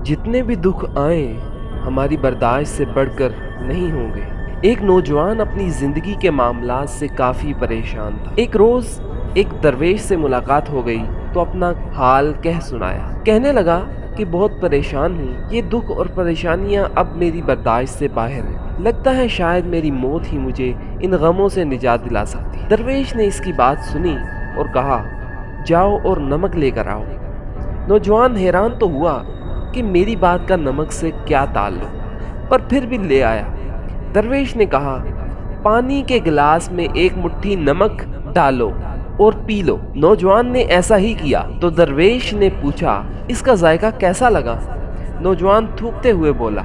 جتنے بھی دکھ آئیں ہماری برداشت سے بڑھ کر نہیں ہوں گے۔ ایک نوجوان اپنی زندگی کے معاملات سے کافی پریشان تھا۔ ایک روز ایک درویش سے ملاقات ہو گئی تو اپنا حال کہہ سنایا۔ کہنے لگا کہ بہت پریشان ہوں، یہ دکھ اور پریشانیاں اب میری برداشت سے باہر ہیں، لگتا ہے شاید میری موت ہی مجھے ان غموں سے نجات دلا سکتی۔ درویش نے اس کی بات سنی اور کہا، جاؤ اور نمک لے کر آؤ۔ نوجوان حیران تو ہوا کہ میری بات کا نمک سے کیا تعلق، پر پھر بھی لے آیا۔ درویش نے کہا، پانی کے گلاس میں ایک مٹھی نمک ڈالو اور پی لو۔ نوجوان نے ایسا ہی کیا تو درویش نے پوچھا، اس کا ذائقہ کیسا لگا؟ نوجوان تھوکتے ہوئے بولا،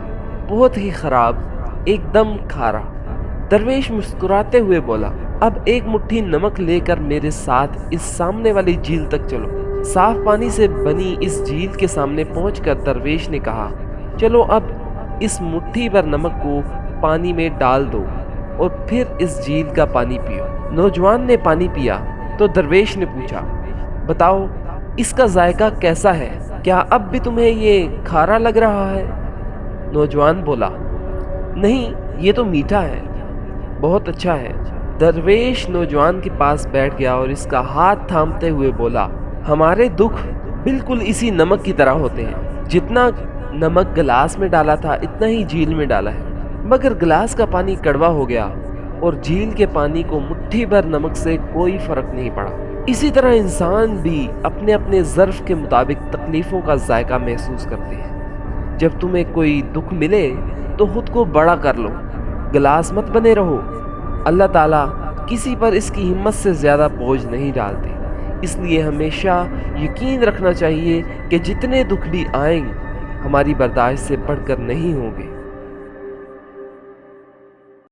بہت ہی خراب، ایک دم کھارا۔ درویش مسکراتے ہوئے بولا، اب ایک مٹھی نمک لے کر میرے ساتھ اس سامنے والی جھیل تک چلو۔ صاف پانی سے بنی اس جھیل کے سامنے پہنچ کر درویش نے کہا، چلو اب اس مٹھی بھر نمک کو پانی میں ڈال دو اور پھر اس جھیل کا پانی پیو۔ نوجوان نے پانی پیا تو درویش نے پوچھا، بتاؤ اس کا ذائقہ کیسا ہے؟ کیا اب بھی تمہیں یہ کھارا لگ رہا ہے؟ نوجوان بولا، نہیں، یہ تو میٹھا ہے، بہت اچھا ہے۔ درویش نوجوان کے پاس بیٹھ گیا اور اس کا ہاتھ تھامتے ہوئے بولا، ہمارے دکھ بالکل اسی نمک کی طرح ہوتے ہیں، جتنا نمک گلاس میں ڈالا تھا اتنا ہی جھیل میں ڈالا ہے، مگر گلاس کا پانی کڑوا ہو گیا اور جھیل کے پانی کو مٹھی بھر نمک سے کوئی فرق نہیں پڑا۔ اسی طرح انسان بھی اپنے اپنے ظرف کے مطابق تکلیفوں کا ذائقہ محسوس کرتے ہیں۔ جب تمہیں کوئی دکھ ملے تو خود کو بڑا کر لو، گلاس مت بنے رہو۔ اللہ تعالیٰ کسی پر اس کی ہمت سے زیادہ بوجھ نہیں ڈالتے، اس لیے ہمیشہ یقین رکھنا چاہیے کہ جتنے دکھ بھی آئیں ہماری برداشت سے بڑھ کر نہیں ہوں گے۔